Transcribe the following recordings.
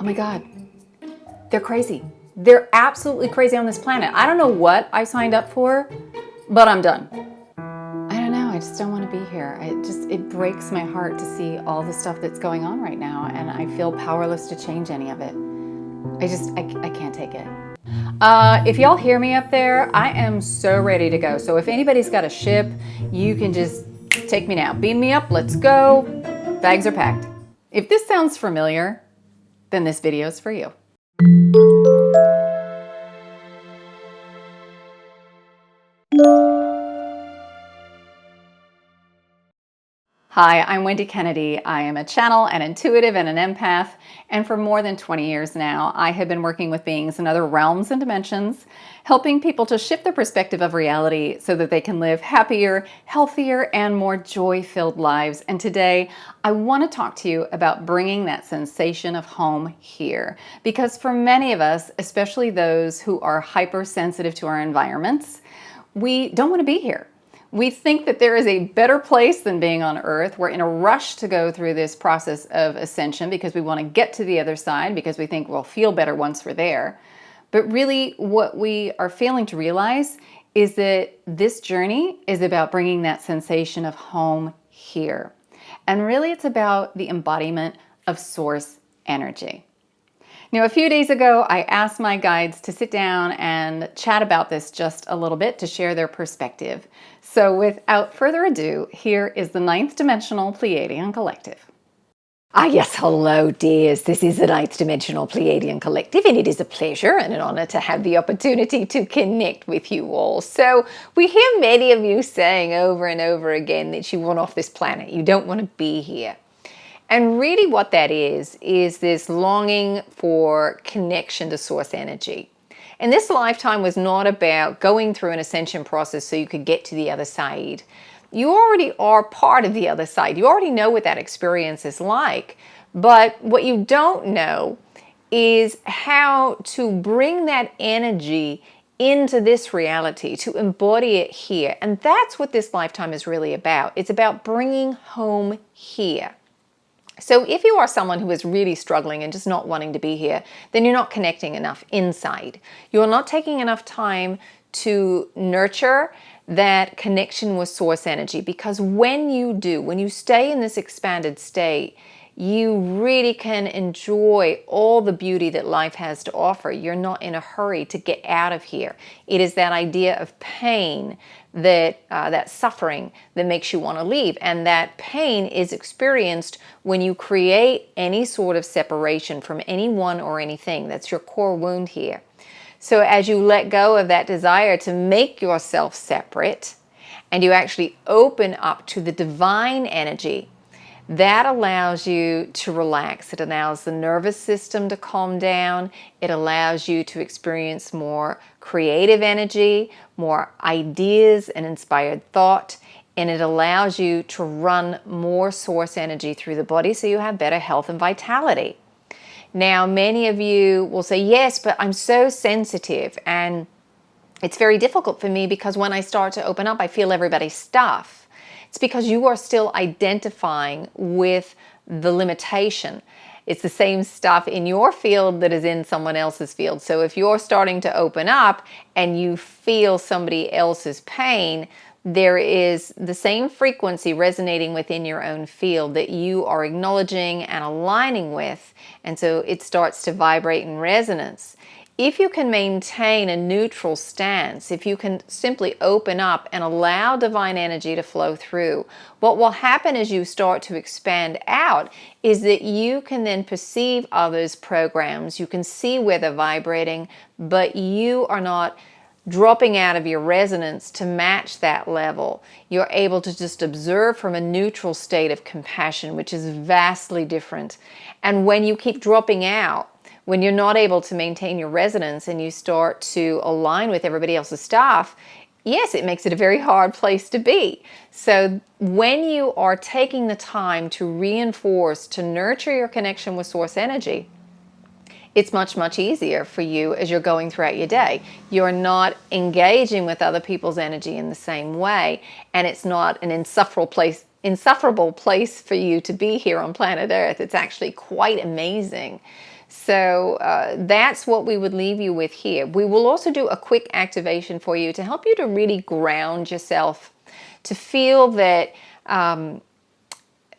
Oh my God, they're crazy. They're absolutely crazy on this planet. I don't know what I signed up for, but I'm done. I don't know, I just don't want to be here. It breaks my heart to see all the stuff that's going on right now, and I feel powerless to change any of it. I can't take it. If y'all hear me up there, I am so ready to go. So if anybody's got a ship, you can just take me now. Beam me up, let's go. Bags are packed. If this sounds familiar, then this video is for you. Hi, I'm Wendy Kennedy. I am a channel, an intuitive, and an empath. And for more than 20 years now, I have been working with beings in other realms and dimensions, helping people to shift their perspective of reality so that they can live happier, healthier, and more joy-filled lives. And today, I want to talk to you about bringing that sensation of home here. Because for many of us, especially those who are hypersensitive to our environments, we don't want to be here. We think that there is a better place than being on Earth. We're in a rush to go through this process of ascension because we want to get to the other side because we think we'll feel better once we're there. But really what we are failing to realize is that this journey is about bringing that sensation of home here. And really it's about the embodiment of source energy. Now, a few days ago, I asked my guides to sit down and chat about this just a little bit to share their perspective. So without further ado, here is the 9th Dimensional Pleiadian Collective. Yes, hello dears. This is the 9th Dimensional Pleiadian Collective, and it is a pleasure and an honor to have the opportunity to connect with you all. So we hear many of you saying over and over again that you want off this planet. You don't want to be here. And really what that is this longing for connection to source energy. And this lifetime was not about going through an ascension process so you could get to the other side. You already are part of the other side. You already know what that experience is like. But what you don't know is how to bring that energy into this reality, to embody it here. And that's what this lifetime is really about. It's about bringing home here. So if you are someone who is really struggling and just not wanting to be here, then you're not connecting enough inside. You're not taking enough time to nurture that connection with source energy, because when you do, when you stay in this expanded state, you really can enjoy all the beauty that life has to offer. You're not in a hurry to get out of here. It is that idea of pain, that suffering that makes you want to leave. And that pain is experienced when you create any sort of separation from anyone or anything. That's your core wound here. So as you let go of that desire to make yourself separate and you actually open up to the divine energy, that allows you to relax. It allows the nervous system to calm down. It allows you to experience more creative energy, more ideas and inspired thought, and it allows you to run more source energy through the body so you have better health and vitality. Now, many of you will say, yes, but I'm so sensitive and it's very difficult for me because when I start to open up, I feel everybody's stuff. It's because you are still identifying with the limitation. It's the same stuff in your field that is in someone else's field. So if you're starting to open up and you feel somebody else's pain, there is the same frequency resonating within your own field that you are acknowledging and aligning with. And so it starts to vibrate in resonance. If you can maintain a neutral stance, if you can simply open up and allow divine energy to flow through, what will happen as you start to expand out is that you can then perceive others' programs. You can see where they're vibrating, but you are not dropping out of your resonance to match that level. You're able to just observe from a neutral state of compassion, which is vastly different. And when you keep dropping out, when you're not able to maintain your resonance and you start to align with everybody else's stuff, yes, it makes it a very hard place to be. So when you are taking the time to reinforce, to nurture your connection with source energy, it's much, much easier for you as you're going throughout your day. You're not engaging with other people's energy in the same way, and it's not an insufferable place insufferable place for you to be here on planet Earth. It's actually quite amazing. So that's what we would leave you with here. We will also do a quick activation for you to help you to really ground yourself, to feel that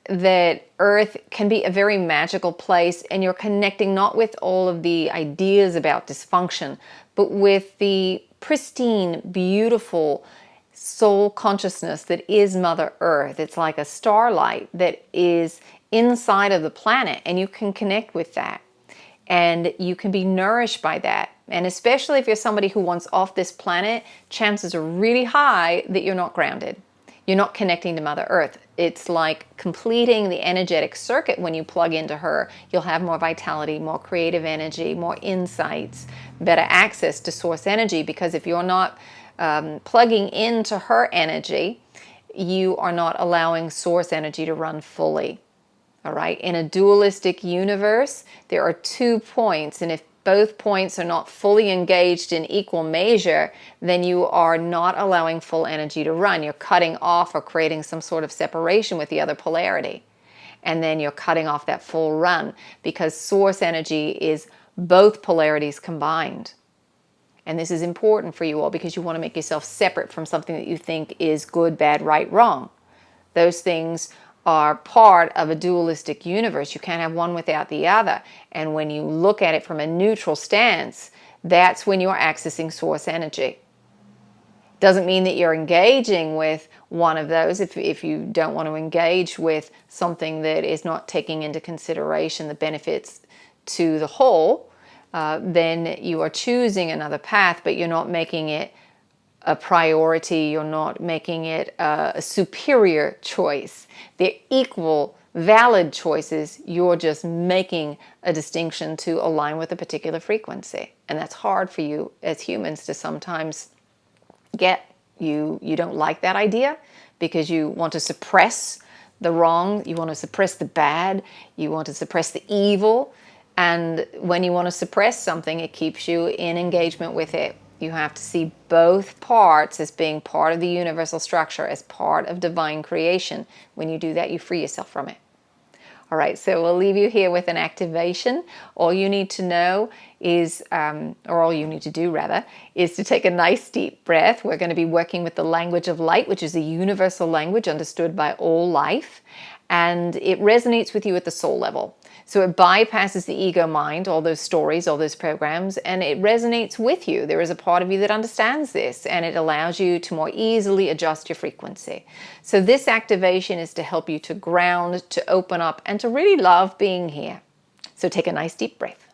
that Earth can be a very magical place, and you're connecting not with all of the ideas about dysfunction, but with the pristine, beautiful soul consciousness that is Mother Earth. It's like a starlight that is inside of the planet, and you can connect with that. And you can be nourished by that. And especially if you're somebody who wants off this planet, chances are really high that you're not grounded. You're not connecting to Mother Earth. It's like completing the energetic circuit when you plug into her. You'll have more vitality, more creative energy, more insights, better access to source energy, because if you're not plugging into her energy, you are not allowing source energy to run fully. All right. In a dualistic universe, there are 2 points, and if both points are not fully engaged in equal measure, then you are not allowing full energy to run. You're cutting off or creating some sort of separation with the other polarity. And then you're cutting off that full run, because source energy is both polarities combined. And this is important for you all, because you want to make yourself separate from something that you think is good, bad, right, wrong. Those things are part of a dualistic universe. You can't have one without the other. And when you look at it from a neutral stance, that's when you're accessing source energy. Doesn't mean that you're engaging with one of those. If you don't want to engage with something that is not taking into consideration the benefits to the whole, then you are choosing another path, but you're not making it a priority. You're not making it a superior choice. They're equal, valid choices. You're just making a distinction to align with a particular frequency. And that's hard for you as humans to sometimes get. You don't like that idea, because you want to suppress the wrong, you want to suppress the bad, you want to suppress the evil. And when you want to suppress something, it keeps you in engagement with it. You have to see both parts as being part of the universal structure, as part of divine creation. When you do that, you free yourself from it. All right, so we'll leave you here with an activation. All you need to know is, or all you need to do rather, is to take a nice deep breath. We're going to be working with the language of light, which is a universal language understood by all life. And it resonates with you at the soul level. So it bypasses the ego mind, all those stories, all those programs, and it resonates with you. There is a part of you that understands this, and it allows you to more easily adjust your frequency. So this activation is to help you to ground, to open up, and to really love being here. So take a nice deep breath.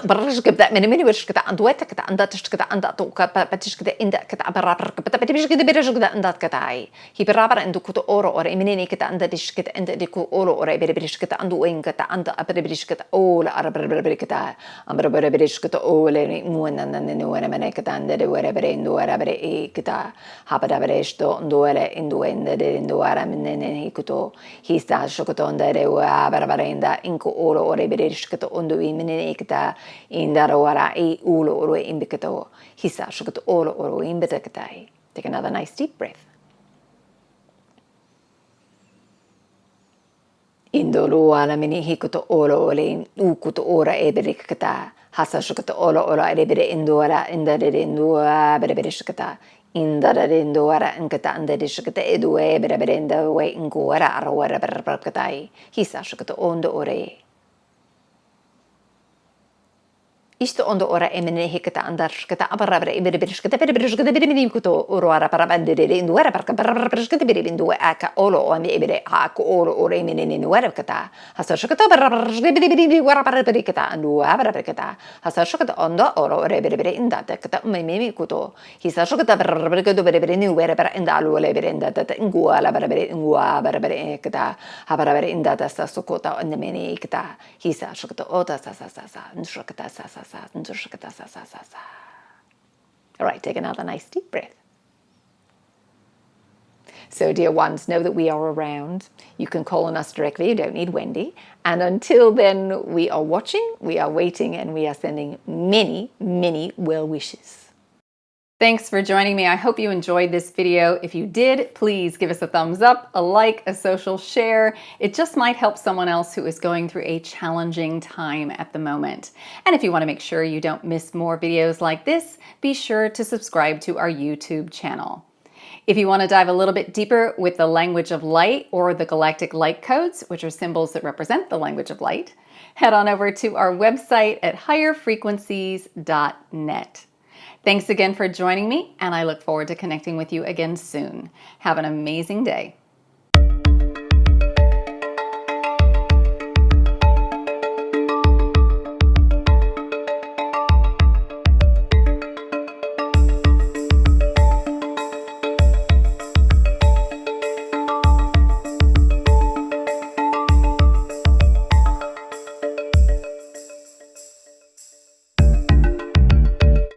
That many wish that and wet and that is and that but is in that but is and that katai. He barabara and kuto oro or eminekata and that is and the ku oro or a beriskata and wingata and a beriskata all arabrikata and beriskata all in and no and manekata and the wherever in the wherever ekata habarabesto and dole in the end in the aram in hikuto. He starts shokoton that barabarenda inko oro or a beriskata on the women Indarawara e ulo oro imbikato. Hisa shukut oro oro imbitakatai. Take another nice deep breath. Indolo ala mini hikuto oro ole ukuto ora eberikata. Hasa shukuto oro ora ebere indora indare indua beberishkata. Indara indora inkata andarishkata edue beberenda way ingora arawara berberkatai. Hisa shukuto ondo ore. Isto ondo ora emene hekata andarskata abarabra iberiskata beriskata berimikuto ora parabandere in wera perka beriskata berindu aka olo o me ibere ako olo ora emene in wera kata hasashkata beriskata beribiri wera parabikata andu abarabikata hasashkata ondo oro ora beribere indata kata me mikuto hisashkata beribiri beribiri in wera per indalu le berenda tata ingua la beribiri ingua beribiri kata habarabere indata sasukota on the mene kata hisashkata ota sasa nshkata sasa. All right, take another nice deep breath. So, dear ones, know that we are around. You can call on us directly. You don't need Wendy. And until then, we are watching, we are waiting, and we are sending many, many well wishes. Thanks for joining me. I hope you enjoyed this video. If you did, please give us a thumbs up, a like, a social share. It just might help someone else who is going through a challenging time at the moment. And if you want to make sure you don't miss more videos like this, be sure to subscribe to our YouTube channel. If you want to dive a little bit deeper with the language of light or the galactic light codes, which are symbols that represent the language of light, head on over to our website at higherfrequencies.net. Thanks again for joining me, and I look forward to connecting with you again soon. Have an amazing day.